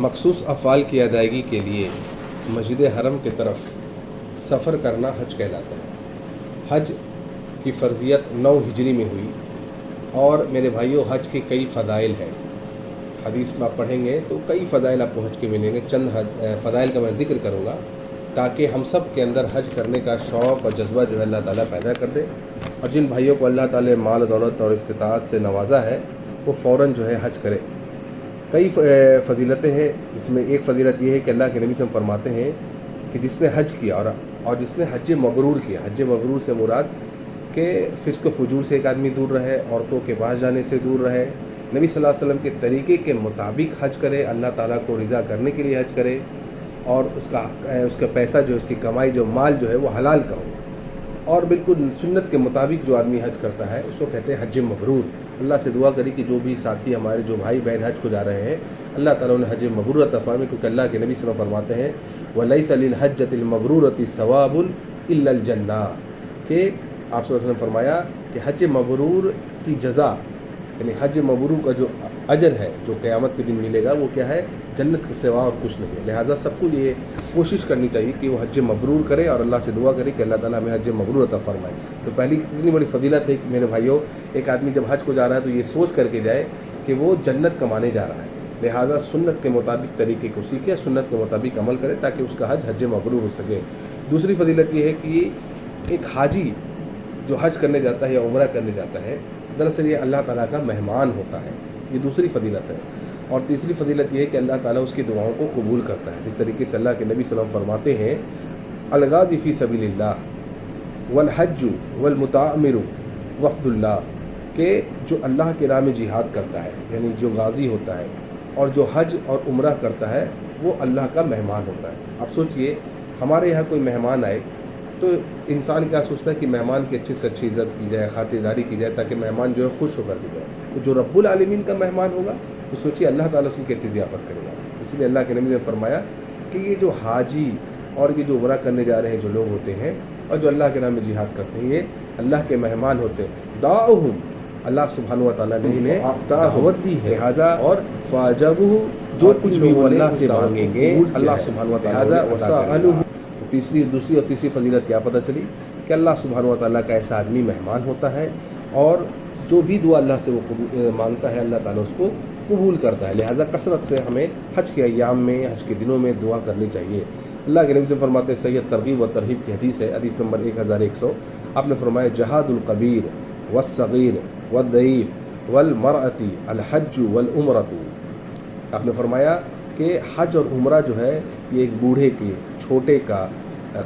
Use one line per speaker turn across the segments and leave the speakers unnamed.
मखसूस अफ़ाल की अदायगी के लिए मस्जिद हरम की तरफ सफ़र करना हज कहलाता है। हज की फ़र्ज़ियत 9 हिजरी में हुई और मेरे भाइयों हज के कई फ़दाइल हैं। हदीस में आप पढ़ेंगे तो कई फ़दाइल आपको हज के मिलेंगे। चंद फ़दाइल का मैं ज़िक्र करूँगा ताकि हम सब के अंदर हज करने का शौक़ और जज्बा जो है अल्लाह ताला पैदा कर दे। और जिन भाइयों को अल्लाह ताला माल दौलत और इस्तिताअत से नवाजा है वो फ़ौरन जो है हज करे। कई फ़जीलतें हैं, जिसमें एक फ़जीलत ये है कि अल्लाह के नबी सल्लल्लाहु अलैहि वसल्लम फरमाते हैं कि जिसने हज किया और जिसने हज मबरूर किया, हज मबरूर से मुराद के फ़िस्क़ फ़ुजूर से एक आदमी दूर रहे, औरतों के पास जाने से दूर रहे, नबी सल्लल्लाहु अलैहि वसल्लम के तरीक़े के मुताबिक हज करे, अल्लाह ताला को रिज़ा करने के लिए हज करे और उसका पैसा जो उसकी कमाई जो माल जो है वो हलाल का हो और बिल्कुल सुन्नत के मुताबिक जो आदमी हज करता है उसको कहते हैं हज मबरूर। अल्लाह से दुआ करी कि जो भी साथी हमारे जो भाई बहन हज को जा रहे हैं अल्लाह ताला उन्हें हज मबरूर अता फरमाए, क्योंकि अल्लाह के नबी सल्लल्लाहु अलैहि वसल्लम फरमाते हैं वलैसा लिल हज्जतिल मबरूरति सवाबुन इल्लल जन्नह, कि आप सल्लल्लाहु अलैहि वसल्लम फरमाया कि हज मबरूर की जज़ा यानी हज मबरूर का जो अजर है जो क़यामत के दिन मिलेगा वो क्या है, जन्नत के सिवा और कुछ नहीं है। लिहाजा सबको ये कोशिश करनी चाहिए कि वो हज मबरूर करे और अल्लाह से दुआ करे कि अल्लाह ताला हमें हज मबरूर अता फरमाए। तो पहली इतनी बड़ी फजीलत है कि मेरे भाइयों, एक आदमी जब हज को जा रहा है तो ये सोच करके जाए कि वो जन्नत कमाने जा रहा है। लिहाजा सुन्नत के मुताबिक तरीके को सीखे, सुन्नत के मुताबिक अमल करे ताकि उसका हज मबरूर हो सके। दूसरी फजीलत ये है कि एक हाजी जो हज करने जाता है या उम्रा करने जाता है, दरअसल ये अल्लाह ताला का मेहमान होता है, ये दूसरी फजीलत है। और तीसरी फजीलत ये है कि अल्लाह ताला उसकी दुआओं को कबूल करता है। जिस तरीके से अल्लाह के नबी सल्लल्लाहु अलैहि वसल्लम फरमाते हैं अलगाज़ी फ़ी सबीलिल्लाह वल हज्जु वल मुतामिरु वफ़दुल्लाह, के जो अल्लाह के राह में जिहाद करता है यानी जो गाज़ी होता है और जो हज और उम्रा करता है वो अल्लाह का मेहमान होता है। आप सोचिए हमारे यहाँ कोई मेहमान आए तो इंसान क्या सोचता है कि मेहमान की अच्छी से अच्छी इज़्ज़त की जाए, खातिरदारी की जाए ताकि मेहमान जो है खुश होकर के जाए। तो जो रब्बुल आलमीन का मेहमान होगा तो सोचिए अल्लाह ताला उसकी कैसी ज़ियाफ़त करेगा। इसलिए अल्लाह के नबी ने फरमाया कि ये जो हाजी और ये जो उम्रा करने जा रहे हैं जो लोग होते हैं और जो अल्लाह के नाम में जिहाद करते हैं, ये अल्लाह के मेहमान होते हैं। दाऊहुम, अल्लाह सुब्हानहू व तआला ने इन्हें दावत दी है। लिहाजा और फ़ाजबुहु, जो कुछ भी वो अल्लाह से मांगेंगे अल्लाह सुब्हानहू व तआला वसअलुहु। तो दूसरी और तीसरी फजीलत क्या पता चली कि अल्लाह सुब्हानहू व तआला का ऐसा आदमी मेहमान होता है और जो भी दुआ अल्लाह से वो मांगता है अल्लाह ताला उसको कबूल करता है। लिहाजा कसरत से हमें हज के अय्याम में, हज के दिनों में दुआ करनी चाहिए। अल्लाह के नबी से फरमाते हैं, सही तरगीब व तरहीब की हदीस है, हदीस नंबर 1100, आपने फरमाया जहादुल कबीर वस्सगीर वद्दईफ वल मरअती अल हज्जु वल उम्रतु। आपने फरमाया कि हज और उम्रा जो है ये एक बूढ़े के, छोटे का,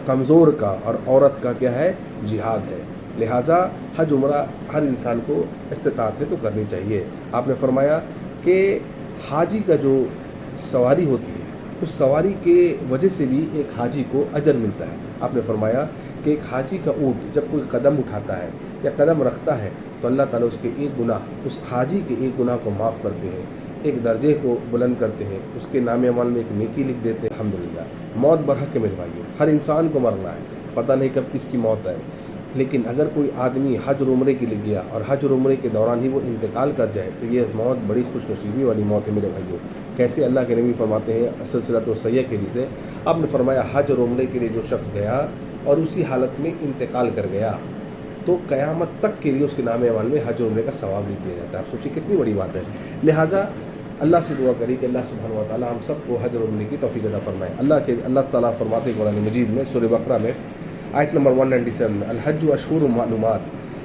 कमज़ोर का और औरत का क्या है, जिहाद है। लिहाजा हज उम्रा हर इंसान को इस्तिताअत है तो करनी चाहिए। आपने फरमाया कि हाजी का जो सवारी होती है उस सवारी के वजह से भी एक हाजी को अजर मिलता है। आपने फरमाया कि एक हाजी का ऊँट जब कोई कदम उठाता है या कदम रखता है तो अल्लाह ताला उसके एक गुनाह, उस हाजी के एक गुनाह को माफ़ करते हैं, एक दर्जे को बुलंद करते हैं, उसके नाम अमल में एक नेकी लिख देते हैं। अल्हम्दुलिल्लाह। मौत बरहक है मेरे भाइयों, हर इंसान को मरना है, पता नहीं कब किसकी मौत आए। लेकिन अगर कोई आदमी हज और उम्रे के लिए गया और हज और उम्रे के दौरान ही वो इंतकाल कर जाए तो ये मौत बड़ी खुशनसीबी वाली मौत है मेरे भाइयों। कैसे अल्लाह के नबी फरमाते हैं सिलसिलत सय्यह के से आपने फरमाया हज और उम्रे के लिए जो शख्स गया और उसी हालत में इंतकाल कर गया तो क़यामत तक के लिए उसके नाम अमल में हज और उम्रे का सवाब लिख दिया जाता है। आप सोचिए कितनी बड़ी बात है। लिहाजा अल्लाह से दुआ करी कि अल्लाह सुब्हानहू व तआला हम सबको हज और उम्रे की तौफीक अता फरमाए। अल्लाह ताला फरमाते हैं कुरान मजीद में सूरह बकरा में आयत नंबर 197 में अल हज्जु अशहुरुम मालूमात,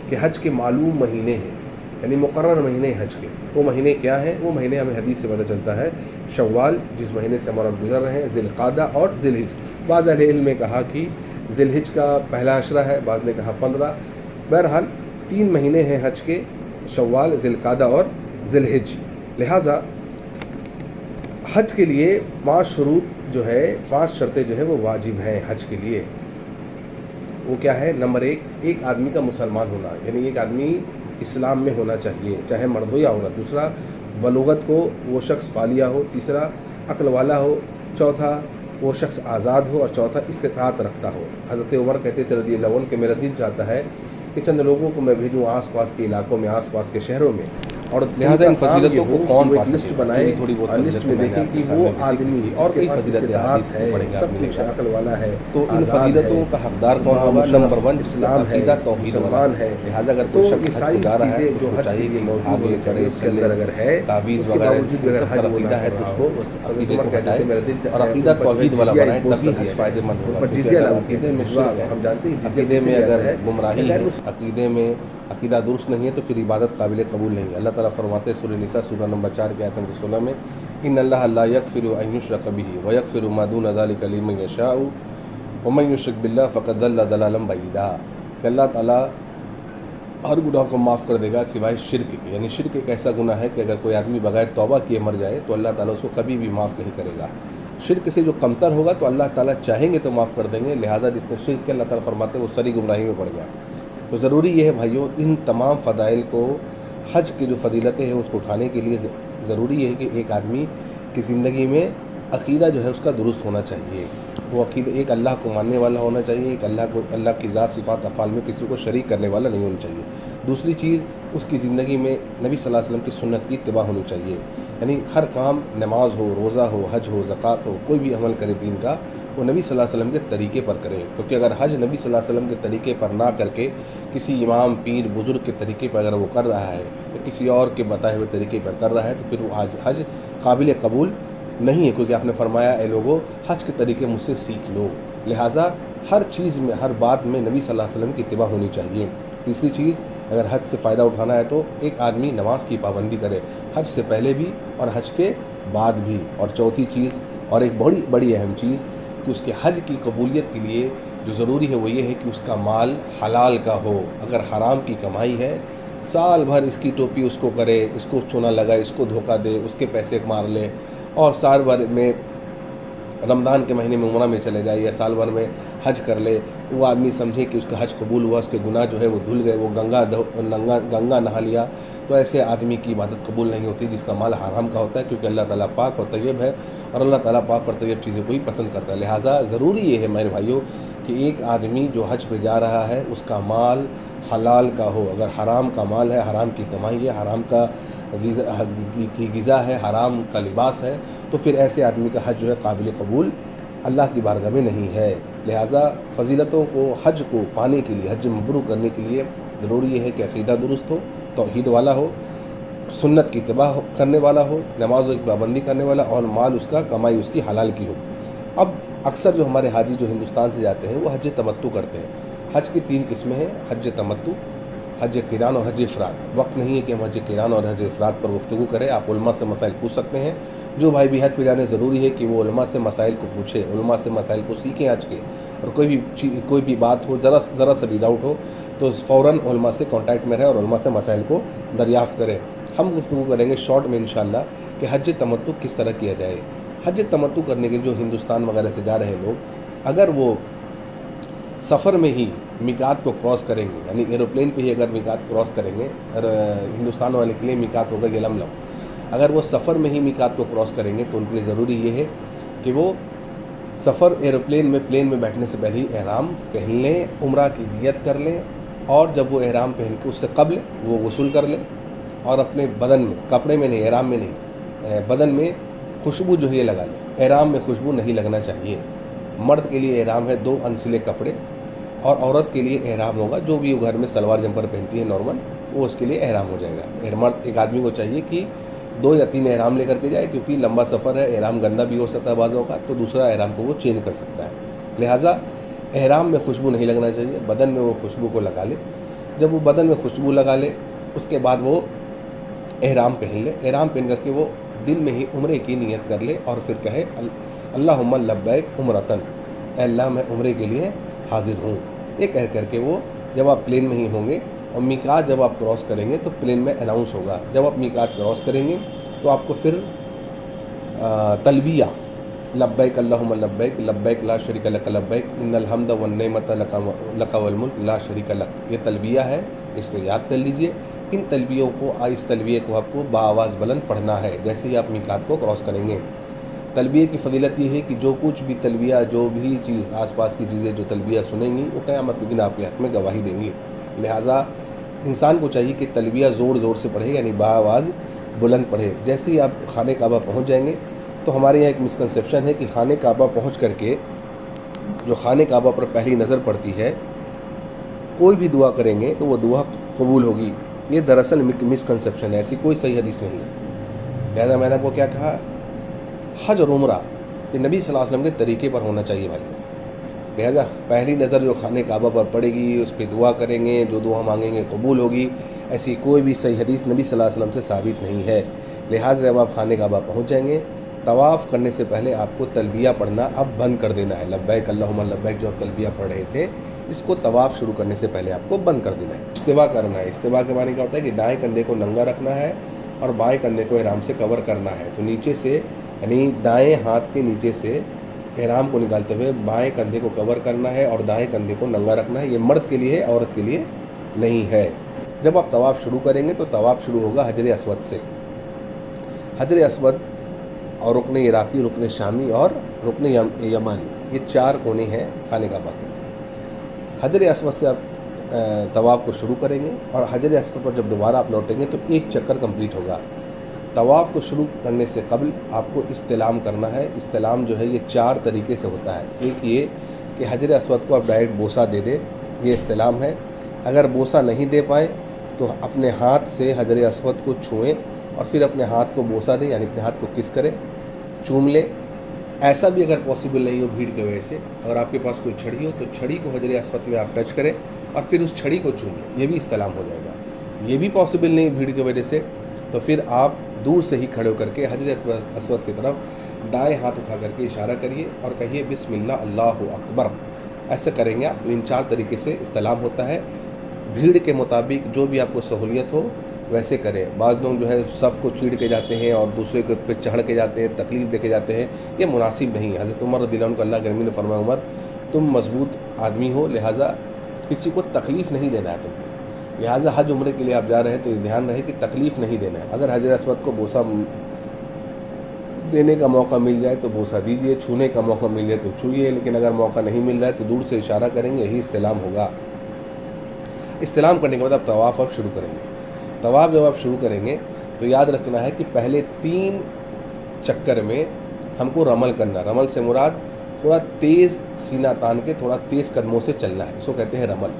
कि हज के मालूम महीने हैं यानी मुकर्रर महीने हज के। वो महीने क्या हैं? वो महीने हमें हदीस से पता चलता है शव्वाल, जिस महीने से हमारा गुजर रहे हैं, ज़िलक़ादा और ज़िलहिज। बाज़ अहले इल्म ने कहा कि ज़िलहिज का पहला अशरा है, बाज़ ने कहा 15। बहरहाल 3 महीने हैं हज के, शव्वाल, ज़िलक़ादा और ज़िलहिज। लिहाजा हज के लिए 5 शुरूत जो है, 5 शर्तें जो है वो वाजिब हैं हज के लिए। वो क्या है? नंबर 1, एक आदमी का मुसलमान होना, यानी एक आदमी इस्लाम में होना चाहिए, चाहे मर्द हो या औरत। दूसरा, बलूगत को वो शख्स पा लिया हो। तीसरा, अक्ल वाला हो। चौथा, वो शख्स आज़ाद हो। और चौथा, इस्तिताअत रखता हो। हज़रत उमर कहते थे रज़ियल्लाहु अन्हु कि मेरा दिल चाहता है कि चंद लोगों को मैं भेजूँ आस पास के इलाकों में, आस पास के शहरों में, और लिहाजा इन फजीलतों को कौन पा
लिस्ट
सके,
बनाए,
थोड़ी बहुत
लिस्ट में देखें कि वो आदमी
और कई फजीलतें
इस्तिताअत है,
पढ़ेंगे
सब कुछ अकल वाला है,
तो इन
आज़ाद
फजीलतों
है,
का हकदार कौन होगा? नंबर 1
इस्लाम है,
अकीदा तौहीद वाला
मुसलमान है।
लिहाजा अगर
तो
कोई
ये
शख्स हज
सारी
को जा रहा है
चीज़ें
तो
जो
उसको
हज
चाहिए कि
के
भागे
अंदर
करे
उसके अंदर अगर है,
तावीज़
उसके
वगैरह
बावजूद अगर
सब
हज
पर
वो ना
अकीदा है
कर
तो
रहा
उसको
हो,
उस
अगर
अकीदे
तुम्हारा
को
कहते हैं मेरा दिल
हटाए और अकीदा तौहीद वाला
जिजिया
बनाए,
इम्पोज
तभी
कर
हज
दिया है।
फ़ायदेमंद होगा।
पर
क्योंकि
जिजिया
अगर
लागू
अकीदे में
जिज्वा
शिर्क है,
हम जानते हैं, जिजिया
अकीदे में
किससे
अगर
जाता है?
गुमराही
अगर
है, अकीदे में अकीदा दुरुस्त नहीं है तो फिर इबादत काबिल कबूल नहीं है। अल्लाह ताला फरमाते हैं सूरह निसा सूरह नंबर 4 के आयत नंबर 16 में, इन्नल्लाह ला यगफिरु अन युश्रक बिही व यगफिरु मा दून ज़ालिका लिमन यशाउ व मन युश्रिक बिल्लाह फ़क़द ज़ल्ल ज़लालन बईदा। कि अल्लाह ताला हर गुनाह को माफ़ कर देगा सिवाय शिर्क के। यानी शिर्क एक ऐसा गुनाह है कि अगर कोई आदमी बगैर तौबा किए मर जाए तो अल्लाह ताला उसको कभी भी माफ़ नहीं करेगा। शिर्क से जो कमतर होगा तो अल्लाह ताला चाहेंगे तो माफ़ कर देंगे, लिहाजा जिसने शिर्क किया अल्लाह ताला फरमाते हैं वो सारी गुमराही में पड़ गया। तो ज़रूरी ये है भाइयों, इन तमाम फ़दाइल को, हज की जो फजीलतें हैं उसको उठाने के लिए ज़रूरी है कि एक आदमी की ज़िंदगी में अक़ीदा जो है उसका दुरुस्त होना चाहिए। वो अक़ीदा एक अल्लाह को मानने वाला होना चाहिए, एक अल्लाह की ज़ात सिफ़ात अफ़ाल में किसी को शरीक करने वाला नहीं होना चाहिए। दूसरी चीज़, उसकी ज़िंदगी में नबी सल्लल्लाहु अलैहि वसल्लम की सुन्नत की इत्तिबा होनी चाहिए। यानी हर काम, नमाज हो, रोज़ा हो, हज हो, ज़कात हो, कोई भी अमल करे दीन का, वो नबी सल्लल्लाहु अलैहि वसल्लम के तरीके पर करें। क्योंकि अगर हज नबी सल्लल्लाहु अलैहि वसल्लम के तरीके पर ना करके किसी इमाम, पीर, बुज़ुर्ग के तरीके पर अगर वो कर रहा है या किसी और के बताए हुए तरीके पर कर रहा है तो फिर वो हज काबिल कबूल नहीं है। क्योंकि आपने फरमाया, ए लोगो हज के तरीके मुझसे सीख लो। लिहाजा हर चीज़ में, हर बात में नबी सल्लल्लाहु अलैहि वसल्लम की इत्तिबा होनी चाहिए। तीसरी चीज़, अगर हज से फ़ायदा उठाना है तो एक आदमी नमाज की पाबंदी करे, हज से पहले भी और हज के बाद भी। और चौथी चीज़, और एक बड़ी बड़ी अहम चीज़, कि उसके हज की कबूलियत के लिए जो ज़रूरी है वो ये है कि उसका माल हलाल का हो। अगर हराम की कमाई है, साल भर इसकी टोपी उसको करे, इसको चूना लगाए, इसको धोखा दे, उसके पैसे मार ले और साल भर में रमज़ान के महीने में उम्रा में चले जाए या साल भर में हज कर ले, वो आदमी समझे कि उसका हज कबूल हुआ, उसके गुनाह जो है वो धुल गए, वो गंगा नहा लिया, तो ऐसे आदमी की इबादत कबूल नहीं होती जिसका माल हराम का होता है। क्योंकि अल्लाह ताला पाक और तैयब है और अल्लाह ताला पाक और तैयब चीज़ों को ही पसंद करता है। लिहाजा ज़रूरी ये है मेरे भाइयों कि एक आदमी जो हज पे जा रहा है उसका माल हलाल का हो। अगर हराम का माल है, हराम की कमाई है, हराम का ग़िज़ा है, हराम का लिबास है, तो फिर ऐसे आदमी का हज जो है काबिल कबूल अल्लाह की बारगाह में नहीं है। लिहाजा फ़जीलतों को, हज को पाने के लिए, हज मबरूर करने के लिए ज़रूरी ये है कि अक़ीदा दुरुस्त हो, तौहीद वाला हो, सुन्नत की इत्तिबा करने वाला हो, नमाज़ों की पाबंदी करने वाला, और माल उसका, कमाई उसकी हलाल की हो। अब अक्सर जो हमारे हाजी जो हिंदुस्तान से जाते हैं वो हज तमत्तु करते हैं। हज की 3 किस्में हैं, हज तमत्तु, हज किरान और हज इफ़राद। वक्त नहीं है कि हम हज किरान और हज इफ़राद पर गुफ्तगू करें। आप उलमा से मसाइल पूछ सकते हैं। जो भाई भी हज पे जाने ज़रूरी है कि वो उलमा से मसाइल को पूछे, उलमा से मसाइल को सीखें हज के। और कोई भी बात हो, ज़रा सा भी डाउट हो तो फ़ौरन उलमा से कांटेक्ट में रहे और उलमा से मसाइल को दरियाफ़्त करें। हम गुफ्तगू करेंगे शॉर्ट में इंशाअल्लाह कि हज तमत्तु किस तरह किया जाए। हज तमत्तु करने के लिए जो हिंदुस्तान वगैरह से जा रहे लोग, अगर वो सफ़र में ही मिकात को क्रॉस करेंगे, यानी एरोप्लेन पे ही अगर मिकात क्रॉस करेंगे, और हिंदुस्तान वाले के लिए मिकात होगा यलमलम, अगर वो सफ़र में ही मिकात को क्रॉस करेंगे तो उनके लिए ज़रूरी ये है कि वो सफ़र एरोप्लेन में, प्लेन में बैठने से पहले ही एहराम पहन लें, उम्रा की नियत कर लें, और जब वो एहराम पहन के उससे क़ब्ल वो गुस्ल कर लें और अपने बदन में, कपड़े में नहीं, एहराम में नहीं, बदन में खुशबू जो है ये लगा लें। एहराम में खुशबू नहीं लगना चाहिए। मर्द के लिए एहराम है 2 अनसिले कपड़े, और औरत के लिए एहराम होगा जो भी वो घर में सलवार जंपर पहनती है नॉर्मल, वो उसके लिए एहराम हो जाएगा। मर्द एक आदमी को चाहिए कि 2 या 3 एहराम लेकर के जाए, क्योंकि लंबा सफ़र है, एहराम गंदा भी हो सकता है बाज़ों का, तो दूसरा एहराम को वो चेंज कर सकता है। लिहाजा एहराम में खुशबू नहीं लगना चाहिए, बदन में वो खुशबू को लगा ले। जब वो बदन में खुशबू लगा ले उसके बाद वो एहराम पहन ले। एहराम पहन करके वो दिल में ही उम्रे की नियत कर ले और फिर कहे अल्लाहुम्मा लब्बैक उम्रतन, अल्लाह मैं उम्रे के लिए हाजिर हूँ। ये कह करके वो, जब आप प्लेन में ही होंगे और मिकात जब आप क्रॉस करेंगे तो प्लेन में अनाउंस होगा। जब आप मिकात क्रॉस करेंगे तो आपको फिर तलबिया, लब्बैक अल्लाहुम्मा लब्बैक, लब्बैक ला शरीका लक लब्बैक, इन्नल हम्द वन नेमत लक वल मुल्क ला शरीका लक, ये तलबिया है, इसको याद कर लीजिए। इन तलबियों को, इस तलबिये को आपको बाआवाज़ बुलंद पढ़ना है जैसे ही आप मिकात को क्रॉस करेंगे। तलबिये की फ़जीलत ये है कि जो कुछ भी तलबिया, जो भी चीज़, आसपास की चीज़ें जो तलबिया सुनेंगी वो क़यामत के दिन आपके हक़ में गवाही देंगी। लिहाजा इंसान को चाहिए कि तलबिया ज़ोर ज़ोर से पढ़े, यानी बाआवाज़ बुलंद पढ़े। जैसे ही आप खाने काबा पहुँच जाएंगे तो हमारे यहाँ एक मिसकंसेप्शन है कि खाने काबा पहुँच करके जो खाने काबा पर पहली नज़र पड़ती है, कोई भी दुआ करेंगे तो वो दुआ कबूल होगी। ये दरअसल मिसकंसेप्शन है, ऐसी कोई सही हदीस नहीं है। लिहाजा मैंने आपको क्या कहा, हज और उम्रा ये नबी सल्लल्लाहु अलैहि वसल्लम के तरीके पर होना चाहिए भाई। लिहाजा पहली नज़र जो खाने काबा पर पड़ेगी उस पर दुआ करेंगे, जो दुआ मांगेंगे कबूल होगी, ऐसी कोई भी सही हदीस नबी सल्लल्लाहु अलैहि वसल्लम से साबित नहीं है। लिहाजा जब आप खाने काबा पहुँच जाएंगे, तवाफ़ करने से पहले आपको तलबिया पढ़ना अब बंद कर देना है। लब्बैक अल्लाहुम्मा लब्बैक जो आप तलबिया पढ़ रहे थे, इसको तवाफ़ शुरू करने से पहले आपको बंद कर देना है। इस्तिवा करना है। इस्तिवा के माने क्या होता है कि दाएं कंधे को नंगा रखना है और बाएं कंधे को इहराम से कवर करना है। तो नीचे से, यानी दाएं हाथ के नीचे से इहराम को निकालते हुए बाएं कंधे को कवर करना है और दाएं कंधे को नंगा रखना है। ये मर्द के लिए है, औरत के लिए नहीं है। जब आप तवाफ़ शुरू करेंगे तो तवाफ़ शुरू होगा हजर अस्वद से। हजर अस्वद और रुकन इराक़ी, रुकन शामी और रुकन यमानी, ये 4 कोने हैं खाने काबा के। हजर अस्वद से आप तवाफ़ को शुरू करेंगे और हजर अस्वद पर जब दोबारा आप लौटेंगे तो एक चक्कर कंप्लीट होगा। तवाफ़ को शुरू करने से कबल आपको इस्तिलाम करना है। इस्तिलाम जो है ये 4 तरीके से होता है। एक ये कि हजर अस्वद को आप डायरेक्ट बोसा दे दें, ये इस्तिलाम है। अगर बोसा नहीं दे पाए तो अपने हाथ से हजर अस्वद को छुएं और फिर अपने हाथ को बोसा दें, यानी अपने हाथ को किस करें, चूम लें। ऐसा भी अगर पॉसिबल नहीं हो भीड़ की वजह से, अगर आपके पास कोई छड़ी हो तो छड़ी को हजर अस्वद में आप टच करें और फिर उस छड़ी को चूम लें, ये भी इस्तिलाम हो जाएगा। ये भी पॉसिबल नहीं भीड़ की वजह से, तो फिर आप दूर से ही खड़े होकर के हजर अस्वद की तरफ दाएं हाथ उठा करके इशारा करिए और कहिए बिस्मिल्लाह अल्लाहु अकबर। ऐसा करेंगे आप तो इन 4 तरीके से इस्तिलाम होता है। भीड़ के मुताबिक जो भी आपको सहूलियत हो वैसे करें। बाज़ लोग जो है सफ़ को चीड़ के जाते हैं और दूसरे के पे चढ़ के जाते हैं, तकलीफ़ दे के जाते हैं, ये मुनासिब नहीं है। हज़रत उमर रज़ियल्लाहु अन्हु को अल्लाह के नबी ने फरमाया, उमर तुम मजबूत आदमी हो, लिहाजा किसी को तकलीफ़ नहीं देना है तुमको। लिहाजा हज उम्रे के लिए आप जा रहे हैं तो ये ध्यान रहे कि तकलीफ़ नहीं देना है। अगर हजर अस्वद को बोसा देने का मौका मिल जाए तो बोसा दीजिए, छूने का मौका मिल जाए तो छूइए, लेकिन अगर मौका नहीं मिल रहा है तो दूर से इशारा करेंगे, यही इस्तिलाम होगा। इस्तिलाम करने के बाद आप तवाफ़ आप शुरू करेंगे। तवाफ़ जब आप शुरू करेंगे तो याद रखना है कि पहले 3 चक्कर में हमको रमल करना। रमल से मुराद थोड़ा तेज़ सीना तान के थोड़ा तेज़ कदमों से चलना है, इसको कहते हैं रमल।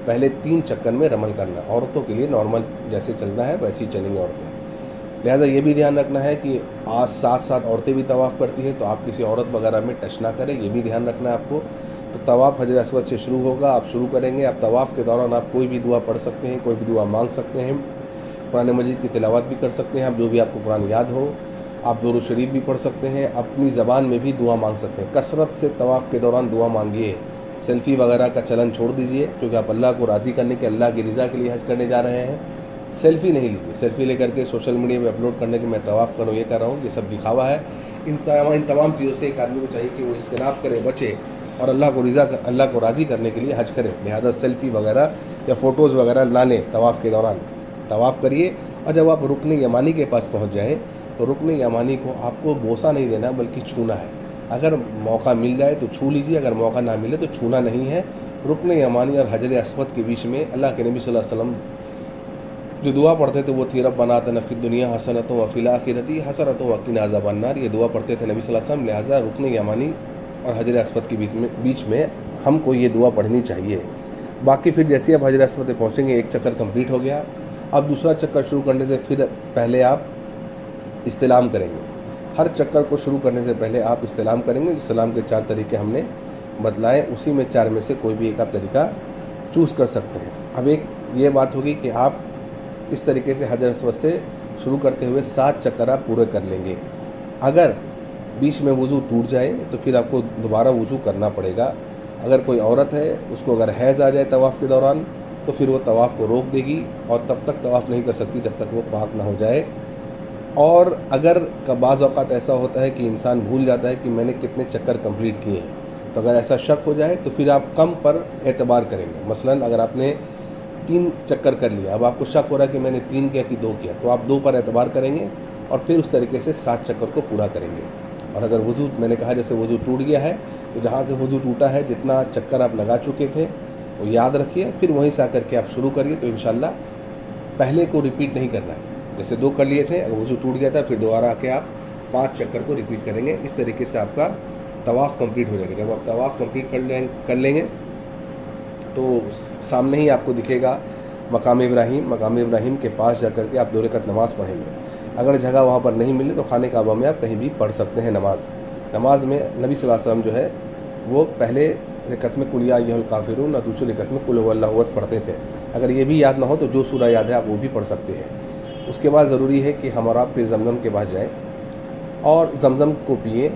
पहले 3 चक्कर में रमल करना। औरतों के लिए नॉर्मल जैसे चलना है वैसे ही चलेंगी औरतें। लिहाजा ये भी ध्यान रखना है कि आज साथ औरतें भी तवाफ़ करती हैं तो आप किसी औरत वगैरह में टच ना करें, ये भी ध्यान रखना है आपको। तो तवाफ़ हजर अस्वद से शुरू होगा, आप शुरू करेंगे। आप तवाफ़ के दौरान आप कोई भी दुआ पढ़ सकते हैं, कोई भी दुआ मांग सकते हैं, कुरान मजीद की तिलावत भी कर सकते हैं, आप जो भी आपको कुरान याद हो। आप दुरूद शरीफ भी पढ़ सकते हैं, अपनी ज़बान में भी दुआ मांग सकते हैं। कसरत से तवाफ़ के दौरान दुआ मांगिए। सेल्फ़ी वगैरह का चलन छोड़ दीजिए, क्योंकि आप अल्लाह को राज़ी करने के, अल्लाह की रज़ा के लिए हज करने जा रहे हैं। सेल्फ़ी नहीं लीजिए। सेल्फ़ी लेकर के सोशल मीडिया में अपलोड करने के मैं तवाफ़ करूँ, ये कर रहा हूँ, ये सब दिखावा है। इन तमाम चीज़ों से एक आदमी को चाहिए कि वो इज्तनाब करे, बचे और अल्लाह को राज़ी करने के लिए हज करें। लिहाजा सेल्फ़ी वगैरह या फ़ोटोज़ वगैरह ना लें तवाफ़ के दौरान। तवाफ़ करिए और जब आप रुकन यमानी के पास पहुँच जाएँ तो रुकन यमानी को आपको बोसा नहीं देना बल्कि छूना है। अगर मौका मिल जाए तो छू लीजिए, अगर मौका ना मिले तो छूना नहीं है। रुकन यमानी और हजर अस्वद के बीच में अल्लाह के नबी सल्लल्लाहु अलैहि वसल्लम जो दुआ पढ़ते थे वो थी रब्बना आतिना फिद दुनिया हसनतुन व फिल आखिरति हसनतुन व क़िना अज़ाबन्नार। ये दुआ पढ़ते थे नबी सल्लल्लाहु अलैहि वसल्लम। लिहाजा रुकन यमानी और हजर अस्वद के बीच में हमको ये दुआ पढ़नी चाहिए। बाकी फिर जैसे आप हजर अस्वद पे पहुँचेंगे, एक चक्कर कंप्लीट हो गया। अब दूसरा चक्कर शुरू करने से फिर पहले आप इस्तिलाम करेंगे। हर चक्कर को शुरू करने से पहले आप इस्तिलाम करेंगे। इस्तिलाम के 4 तरीके हमने बतलाए, उसी में 4 में से कोई भी एक आप तरीका चूज़ कर सकते हैं। अब एक ये बात होगी कि आप इस तरीके से हजर अस्वद से शुरू करते हुए 7 चक्कर आप पूरे कर लेंगे। अगर बीच में वज़ू टूट जाए तो फिर आपको दोबारा वज़ू करना पड़ेगा। अगर कोई औरत है, उसको अगर हैज़ आ जाए तवाफ़ के दौरान तो फिर वो तवाफ़ को रोक देगी और तब तक तवाफ़ नहीं कर सकती जब तक वो पाक ना हो जाए। और अगर बाज़ औक़ात ऐसा होता है कि इंसान भूल जाता है कि मैंने कितने चक्कर कंप्लीट किए हैं, तो अगर ऐसा शक हो जाए तो फिर आप कम पर एतबार करेंगे। मसलन अगर आपने 3 चक्कर कर लिया, अब आपको शक हो रहा है कि मैंने 3 किया कि 2 किया, तो आप 2 पर एतबार करेंगे और फिर उस तरीके से 7 चक्कर को पूरा करेंगे। और अगर वज़ू, मैंने कहा जैसे वज़ू टूट गया है तो जहाँ से वज़ू टूटा है जितना चक्कर आप लगा चुके थे वो याद रखिए, फिर वहीं से आकर के आप शुरू करिए। तो इंशाल्लाह पहले को रिपीट नहीं करना है। जैसे 2 कर लिए थे, अगर वज़ू टूट गया था, फिर दोबारा आके आप 5 चक्कर को रिपीट करेंगे। इस तरीके से आपका तवाफ़ कंप्लीट हो जाएगा। जब आप तवाफ़ कंप्लीट कर लेंगे तो सामने ही आपको दिखेगा मकाम इब्राहिम। मकाम इब्राहिम के पास जाकर के आप 2 रकात नमाज़ पढ़ेंगे। अगर जगह वहाँ पर नहीं मिले तो खाने काबा में आप कहीं भी पढ़ सकते हैं नमाज में नबी सल्लल्लाहु अलैहि वसल्लम जो है वो पहले रकत में कुल या अय्युहल काफ़िरून और दूसरी रकत में कुल हुवल्लाहु अहद पढ़ते थे। अगर ये भी याद ना हो तो जो सूरा याद है आप वो भी पढ़ सकते हैं। उसके बाद ज़रूरी है कि हम और आप फिर जमज़म के पास जाएँ और जमज़म को पिए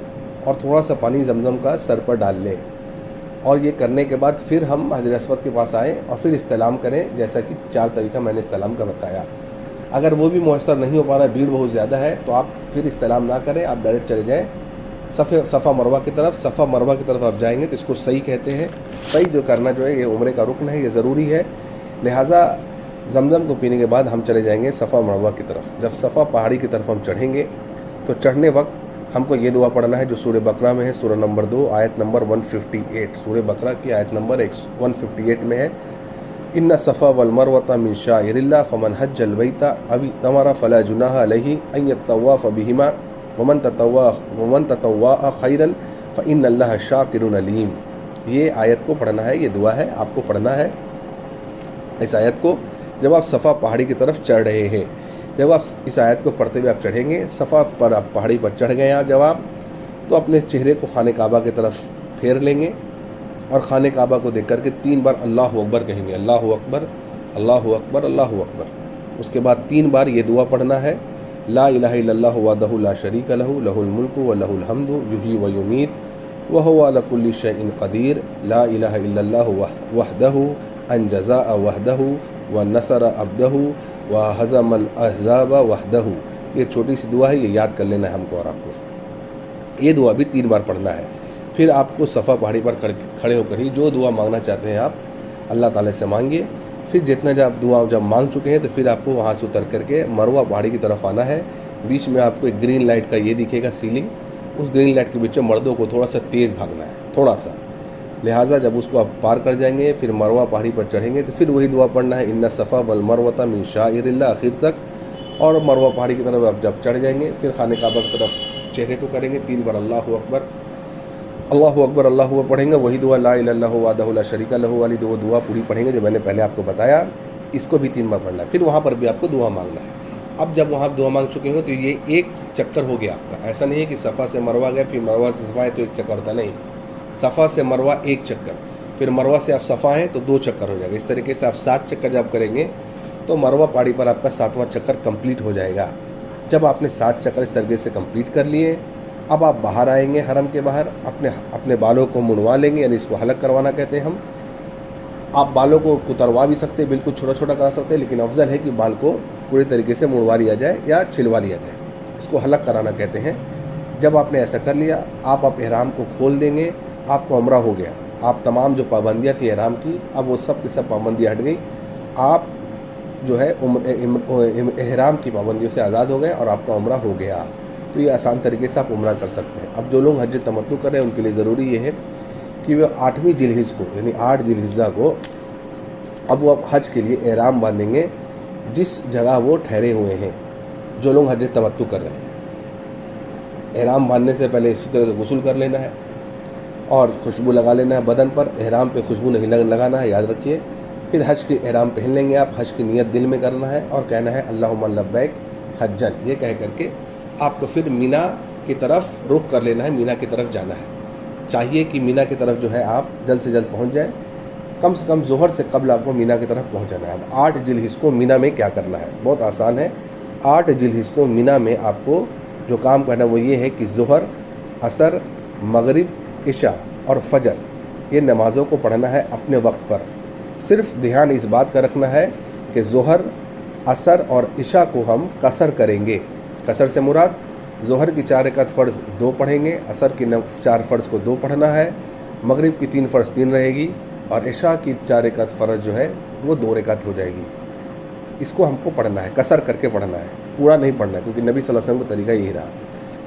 और थोड़ा सा पानी जमज़म का सर पर डाल लें। और ये करने के बाद फिर हम हजर अस्वद के पास आएँ और फिर इस्तिलाम करें, जैसा कि 4 तरीका मैंने इस्तिलाम का बताया। अगर वो भी मुयस्सर नहीं हो पा रहा है, भीड़ बहुत ज़्यादा है, तो आप फिर इस्तिलाम ना करें, आप डायरेक्ट चले जाएँ सफ़ा मरवा की तरफ। सफ़ा मरवा की तरफ आप जाएंगे तो इसको सही कहते हैं। सही जो करना जो है ये उम्रे का रुकन है, ये ज़रूरी है। लिहाजा जमज़म को पीने के बाद हम चले जाएंगे सफ़ा मरवा की तरफ। जब सफ़ा पहाड़ी की तरफ हम चढ़ेंगे तो चढ़ने वक्त हमको ये दुआ पढ़ना है जो सूरह बकरा में है, सूरह नंबर 2 आयत नंबर 158। सूरह बकरा की आयत नंबर 158 में है, इन्ना सफ़ा वल मरवता मिन शाइरिल्लाह फमन हज्जल बैता अव तमरा फला जुनाह अलैहि अन यतवाफ बिहिमा वमन ततव्वा खैरन फ़इन्नल्लाह शाकिरुन अलीम। ये आयत को पढ़ना है, ये दुआ है, आपको पढ़ना है इस आयत को जब आप सफ़ा पहाड़ी की तरफ चढ़ रहे हैं। जब आप इस आयत को पढ़ते हुए आप चढ़ेंगे, सफ़ा पर आप पहाड़ी पर चढ़ गए आप, जब आप तो अपने चेहरे को खाने काबा की तरफ फेर लेंगे और खाने काबा को देख करके 3 बार अल्लाहु अकबर कहेंगे, अल्लाहु अकबर अल्लाहु अकबर अल्लाहु अकबर। उसके बाद 3 बार ये दुआ पढ़ना है, ला इलाहा इल्लल्लाहु वहदहु ला शरीका लहू लहुल मुल्कु व लहुल हम्दु युहयी व युमीत व हुवा अला कुल्लि शैइन क़दीर ला इलाहा इल्लल्लाहु वहदहु अनजज़ा वहदहु व नसर अब्दहु व हज़मल अहज़ाब वहदहु। ये छोटी सी दुआ है, ये याद कर लेना है हमको और आपको। ये दुआ भी 3 बार पढ़ना है। फिर आपको सफ़ा पहाड़ी पर खड़े होकर ही जो दुआ मांगना चाहते हैं आप अल्लाह ताला से मांगिए। फिर जितना जब दुआ जब मांग चुके हैं तो फिर आपको वहाँ से उतर करके मरवा पहाड़ी की तरफ आना है। बीच में आपको एक ग्रीन लाइट का ये दिखेगा सीलिंग, उस ग्रीन लाइट के बीच में मर्दों को थोड़ा सा तेज़ भागना है, थोड़ा सा। लिहाजा जब उसको आप पार कर जाएंगे फिर मरवा पहाड़ी पर चढ़ेंगे तो फिर वही दुआ पढ़ना है, इन्ना सफ़ा वल मरवता मिन शाइरिल्लाह आखिर तक। और मरवा पहाड़ी की तरफ आप जब चढ़ जाएंगे फिर खाने काबा की तरफ चेहरे को करेंगे, 3 बार अल्लाहु अकबर अल्लाहु अकबर अल्लाहु अकबर पढ़ेंगे। वही दुआ ला इलाहा इल्लल्लाहु वहदहु ला शरीका लहू वाली दुआ पूरी पढ़ेंगे जो मैंने पहले आपको बताया। इसको भी 3 बार पढ़ना है। फिर वहाँ पर भी आपको दुआ मांगना है। अब जब वहाँ दुआ मांग चुके हो तो ये एक चक्कर हो गया आपका। ऐसा नहीं है कि सफ़ा से मरवा गए फिर मरवा से सफ़ा है तो एक चक्कर होता नहीं। सफ़ा से मरवा 1 चक्कर, फिर मरवा से आप सफ़ा हैं तो 2 चक्कर हो जाएगा। इस तरीके से आप 7 चक्कर जब करेंगे तो मरवा पहाड़ी पर आपका 7वां चक्कर कंप्लीट हो जाएगा। जब आपने 7 चक्कर इस तरीके से कंप्लीट कर लिए, अब आप बाहर आएंगे हरम के बाहर, अपने बालों को मुड़वा लेंगे, यानी इसको हलक करवाना कहते हैं हम। आप बालों को कुतरवा भी सकते हैं, बिल्कुल छोटा छोटा करा सकते हैं, लेकिन अफजल है कि बाल को पूरी तरीके से मुड़वा लिया जाए या छिलवा लिया जाए। इसको हलक कराना कहते हैं। जब आपने ऐसा कर लिया, आप एहराम को खोल देंगे, आपको उम्रा हो गया। आप तमाम जो पाबंदियाँ थी एहराम की, अब वो सब की सब पाबंदियाँ हट गई। आप जो है एहराम की पाबंदियों से आज़ाद हो गए और आपका उम्रा हो गया। तो ये आसान तरीके से आप उम्रा कर सकते हैं। अब जो लोग हज तमत्तु कर रहे हैं उनके लिए ज़रूरी ये है कि वे 8वीं जिलहिज को, यानी 8 जिलहिज्जा को, अब वो हज के लिए एहराम बांधेंगे जिस जगह वो ठहरे हुए हैं। जो लोग हज तमत्तु कर रहे हैं, एहराम बांधने से पहले इसी तरह से गुस्ल कर लेना है और खुशबू लगा लेना है बदन पर। एहराम पे खुशबू नहीं लगाना है, याद रखिए। फिर हज के एहराम पहन लेंगे आप। हज की नीयत दिल में करना है और कहना है अल्लाहुम्मा लब्बैक हज्जन। ये कह करके आपको फिर मीना की तरफ रुख कर लेना है, मीना की तरफ जाना है। चाहिए कि मीना की तरफ जो है आप जल्द से जल्द पहुंच जाएं। कम से कम ज़ोहर से कबल आपको मीना की तरफ पहुंच जाना है। अब 8 जिलहिज को मीना में क्या करना है, बहुत आसान है। 8 जिलहिज को मीना में आपको जो काम करना है वो ये है कि ज़ोहर, असर, मगरिब, इशा और फजर, ये नमाज़ों को पढ़ना है अपने वक्त पर। सिर्फ ध्यान इस बात का रखना है कि ज़ोहर, असर और इशा को हम कसर करेंगे। कसर से मुराद ज़ोहर की 4 रकात फ़र्ज़ 2 पढ़ेंगे, असर की 4 फ़र्ज़ को 2 पढ़ना है, मगरिब की 3 फ़र्ज़ 3 रहेगी और इशा की 4 रकात फ़र्ज़ जो है वो 2 रकात हो जाएगी। इसको हमको पढ़ना है, कसर करके पढ़ना है, पूरा नहीं पढ़ना है, क्योंकि नबी सल्लल्लाहु अलैहि वसल्लम का तरीका यही रहा।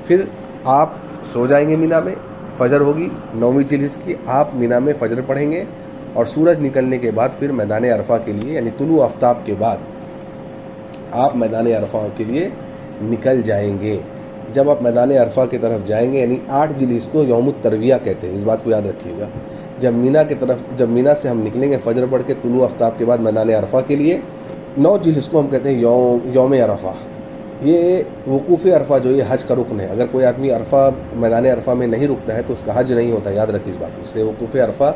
फिर आप सो जाएंगे मीना में, फ़जर होगी 9वीं जिलहिज की, आप मीना में फ़जर पढ़ेंगे और सूरज निकलने के बाद फिर मैदान अरफा के लिए यानी तुलू आफ्ताब के बाद आप मैदान अरफा के लिए निकल जाएंगे। जब आप मैदान अरफा की तरफ जाएंगे यानी 8 जिलीस को यौमुत तरविया कहते हैं, इस बात को याद रखिएगा। जब मीना से हम निकलेंगे फजर पढ़ के तुलू आफ्ताब के बाद मैदान अरफा के लिए, 9 जिलीस को हम कहते हैं यौम अरफा। ये वकूफ़ अरफा जो ये हज का रुकन है। अगर कोई आदमी अरफा मैदान अरफा में नहीं रुकता है तो उसका हज नहीं होता, याद रखिए इस बात को। इसलिए वकूफ़ अरफा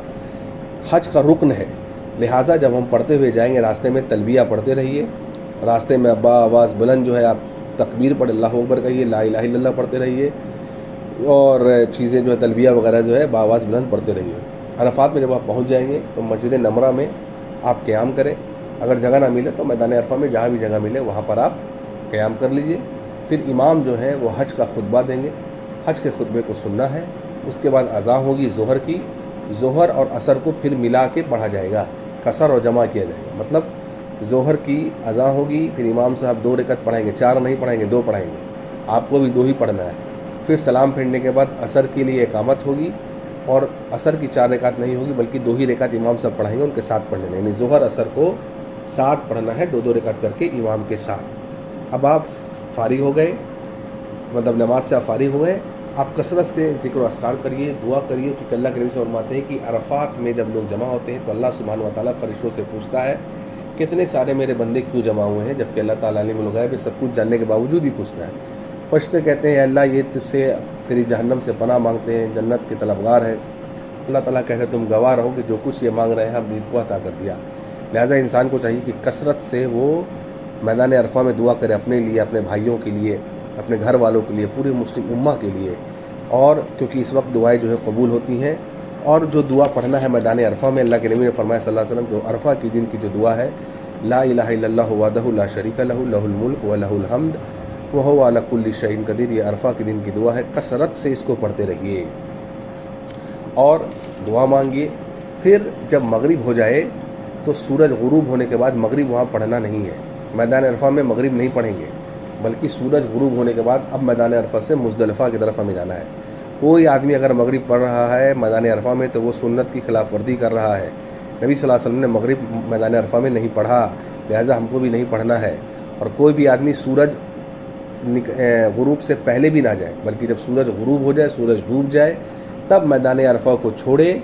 हज का रुकन है। लिहाजा जब हम पढ़ते हुए जाएंगे रास्ते में तलबिया पढ़ते रहिए, रास्ते में अब्बा आवाज़ बुलंद जो है आप तकबीर पढ़ अल्लाह अकबर कहिए, ला इलाहा इल्लल्लाह पढ़ते रहिए और चीज़ें जो है तलबिया वगैरह जो है बावाज़ बुलंद पढ़ते रहिए। अरफात में जब आप पहुंच जाएंगे तो मस्जिद नमरा में आप क़याम करें। अगर जगह ना मिले तो मैदान अरफा में जहाँ भी जगह मिले वहाँ पर आप क़याम कर लीजिए। फिर इमाम जो है वो हज का खुतबा देंगे, हज के खुतबे को सुनना है। उसके बाद अज़ा होगी ज़ोहर की, ज़ोहर और असर को फिर मिला के पढ़ा जाएगा, कसर और जमा किया जाएगा। मतलब ज़ोहर की अज़ा होगी, फिर इमाम साहब 2 रकत पढ़ाएंगे, 4 नहीं पढ़ाएंगे, 2 पढ़ाएंगे, आपको भी 2 ही पढ़ना है। फिर सलाम फेरने के बाद असर के लिए इकामत होगी और असर की 4 रकात नहीं होगी बल्कि 2 ही रकात इमाम साहब पढ़ाएंगे, उनके साथ पढ़ लेना। यानी ज़ोहर असर को साथ पढ़ना है, 2-2 रकात करके इमाम के साथ। अब आप फारिग हो गए, मतलब नमाज से आप फारिग हो गए, आप कसरत से ज़िक्र अस्कार करिए, दुआ करिए। क्योंकि अल्लाह के नबी से फरमाते हैं कि अरफात में जब लोग जमा होते हैं तो अल्लाह सुब्हानहू व तआला फरिश्तों से पूछता है कितने सारे मेरे बंदे क्यों जमा हुए हैं, जबकि अल्लाह ताला अलीमुल गैब सब कुछ जानने के बावजूद ही पूछता है। फरिश्ते कहते हैं अल्लाह ये तुझसे तेरी जहन्नम से पनाह मांगते हैं, जन्नत के तलबगार हैं। अल्लाह ताला कहते हैं तुम गवाह रहो कि जो कुछ ये मांग रहे हैं हमने इनको अता कर दिया। लिहाजा इंसान को चाहिए कि कसरत से वो मैदान अरफा में दुआ करे, अपने लिए, अपने भाइयों के लिए, अपने घर वालों के लिए, पूरी मुस्लिम उम्मा के लिए। और क्योंकि इस वक्त दुआएं जो है कबूल होती हैं। और जो दुआ पढ़ना है मैदान अरफा में, अल्लाह के नबी ने फरमाया सल्लल्लाहु अलैहि वसल्लम, जो अरफा के दिन की जो दुआ है, ला इलाहा इल्लल्लाहु वहदहु ला शरीका लहु लहुल मुल्क व लहुल हम्द व हुवा अला कुल्लि शैइन कदीर। ये अरफा के दिन की दुआ है, कसरत से इसको पढ़ते रहिए और दुआ मांगिए। फिर जब मगरिब हो जाए तो सूरज गुरूब होने के बाद मगरिब वहाँ पढ़ना नहीं है, मैदान अरफा में मगरिब नहीं पढ़ेंगे, बल्कि सूरज गुरूब होने के बाद अब मैदान अरफा से मुज़दलिफ़ा की तरफ हमें जाना है। कोई आदमी अगर मगरिब पढ़ रहा है मैदान अरफा में तो वो सुन्नत की खिलाफ वर्दी कर रहा है। नबी सल्लल्लाहु अलैहि वसल्लम ने मगरिब मैदान अरफा में नहीं पढ़ा, लिहाजा हमको भी नहीं पढ़ना है। और कोई भी आदमी सूरज गुरूब से पहले भी ना जाए, बल्कि जब सूरज गुरूब हो जाए, सूरज डूब जाए, तब मैदान अरफा को छोड़े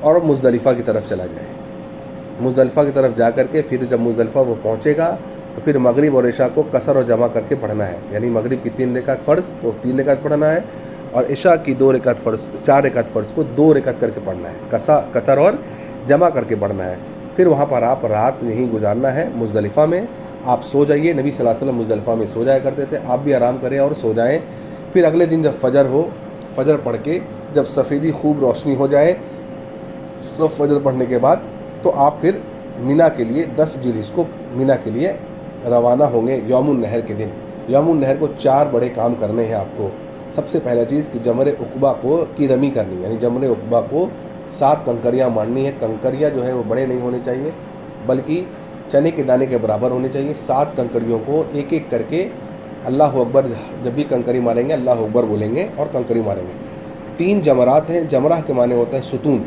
और मुज़दलिफ़ा की तरफ चला जाए। मुज़दलिफ़ा की तरफ जा करके फिर जब मुज़दलिफ़ा वो पहुँचेगा तो फिर मगरिब और इशा को कसर और जमा करके पढ़ना है। यानी मगरिब की 3 रकात फ़र्ज़ को 3 रकात पढ़ना है और इशा की 2 रकात फ़र्ज़ 4 रकात फ़र्ज़ को 2 रकात करके पढ़ना है, कसर और जमा करके पढ़ना है। फिर वहाँ पर आप रात यहीं गुजारना है मुज़दलिफ़ा में। आप सो जाइए, नबी सल्लल्लाहु अलैहि वसल्लम मुज़दलिफ़ा में सो जाया करते थे, आप भी आराम करें और सो जाएँ। फिर अगले दिन जब फजर हो, फजर पढ़ के जब सफ़ेदी खूब रोशनी हो जाए, सब फजर पढ़ने के बाद तो आप फिर मीना के लिए 10 जिलीस को मीना के लिए रवाना होंगे यौमुन नहर के दिन। यौमुन नहर को 4 बड़े काम करने हैं आपको। सबसे पहला चीज़ कि जमरे उक़बा को की रमी करनी, यानी जमरे उक़बा को 7 कंकरियाँ मारनी है। कंकरियाँ जो है वो बड़े नहीं होने चाहिए बल्कि चने के दाने के बराबर होने चाहिए। 7 कंकरियों को एक एक करके अल्लाह अकबर, जब भी कंकरी मारेंगे अल्लाह अकबर बोलेंगे और कंकरी मारेंगे। 3 जमरात हैं, जमरा के माने होता है सुतून।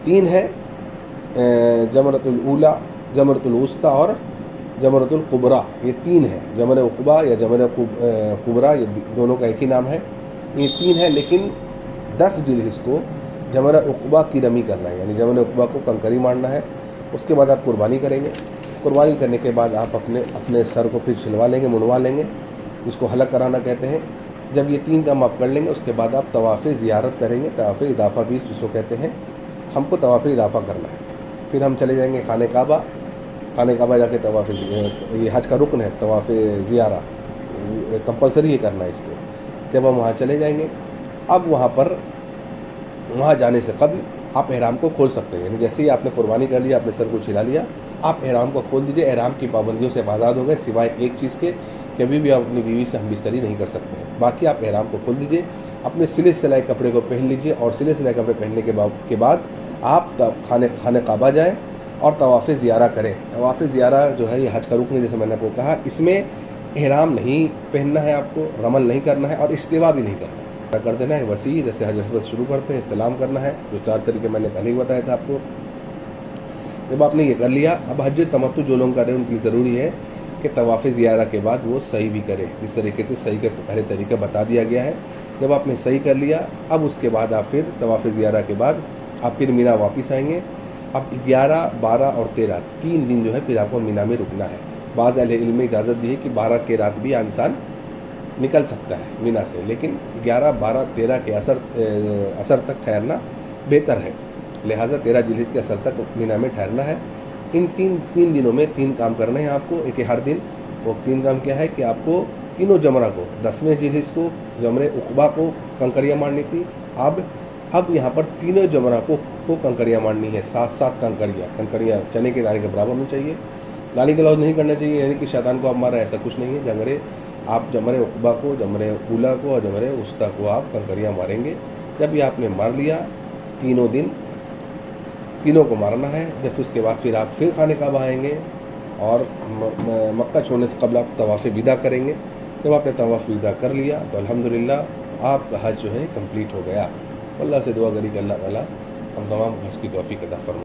3 है जमरतुल ऊला, जमरतुल उस्ता और जमरतुल कुबरा, ये 3 है। जमर उक़बा या जमर कुबरा, ये दोनों का एक ही नाम है। ये 3 है, लेकिन 10 जिल्हिज को जमर उक़बा की रमी करना है, यानी जमर उक़बा को कंकरी मारना है। उसके बाद आप कुर्बानी करेंगे। कुर्बानी करने के बाद आप अपने सर को फिर छिलवा लेंगे, मुनवा लेंगे, जिसको हलक कराना कहते हैं। जब ये 3 काम आप कर लेंगे उसके बाद आप तवाफ़ ज़ियारत करेंगे, तवाफ़ इदाफ़ा भी जिसको कहते हैं। हमको तवाफ़ इदाफ़ा करना है। फिर हम चले जाएंगे खाने काबा। खाने काबा जाके तवाफ़, ये हज का रुकन है, तवाफ़ ज़ियारा कंपलसरी ही करना है इसको। जब हम वहाँ चले जाएंगे, अब वहाँ जाने से कबल आप एहराम को खोल सकते हैं। यानी जैसे ही आपने कुर्बानी कर लिया, अपने सर को छिला लिया, आप एहराम को खोल दीजिए। एहराम की पाबंदियों से आज़ाद हो गए, सिवाय एक चीज़ के कि अभी भी आप अपनी बीवी से हमबिस्तरी नहीं कर सकते हैं। बाकी आप एहराम को खोल दीजिए, अपने सिले सिलाए कपड़े को पहन लीजिए और सिले सिलाए कपड़े पहनने के बाद आप खाने काबा जाएँ और तवाफ़ ज़ियारा करें। तवाफ़ ज़ियारा जो है ये हज का रुकन है, जैसे मैंने आपको कहा। इसमें एहराम नहीं पहनना है, आपको रमल नहीं करना है और इस्तिवा भी नहीं करना है। कर देना है वसी, जैसे हज बस शुरू करते हैं इस्तेलाम करना है, जो 4 तरीके मैंने पहले ही बताया था आपको। जब आपने ये कर लिया, अब हज तमत्तु जो लोग कर रहे हैं उनके लिए ज़रूरी है कि तवाफ़ ज़ियारा के बाद वो सही भी करें, जिस तरीके से सही का पहले तरीका बता दिया गया है। जब आपने सही कर लिया, अब उसके बाद आप फिर तवाफ़ ज़ियारा के बाद आप फिर मीना वापस आएंगे। अब 11, 12 और 13 3 दिन जो है फिर आपको मीना में रुकना है। बाज़ अहले इल्म में इजाज़त दी है कि 12 के रात भी इंसान निकल सकता है मीना से, लेकिन 11, 12, 13 के असर तक ठहरना बेहतर है। लिहाजा 13 जिलहिज के असर तक मीना में ठहरना है। इन तीन दिनों में 3 काम करने हैं आपको, एक हर दिन। वो 3 काम क्या है कि आपको तीनों जमरा को, 10वें जिलहिज को जमरे उक़बा को कंकड़ियाँ मारनी थी। अब यहाँ पर तीनों जमरा को कंकड़ियाँ मारनी है, 7-7 कंकड़ियाँ चने के दाने के बराबर होनी चाहिए। गाली गलौज नहीं करना चाहिए, यानी कि शैतान को आप मारा, ऐसा कुछ नहीं है। आप जमरे उक़बा को, जमरे ऊला को और जमरे उस्ता को आप कंकड़ियाँ मारेंगे। जब ये आपने मार लिया, तीनों दिन तीनों को मारना है। जब उसके बाद फिर आप फिर खाने का आएंगे और मक्का छोड़ने से कबल आप तवाफ़ विदा करेंगे। जब आपने तवाफ़ विदा कर लिया तो अल्हम्दुलिल्लाह आपका हज जो है कंप्लीट हो गया। अल्लाह से दुआ करी कि अल्लाह ताला हम तमाम हज की तौफ़ीक़ अता फरमाए।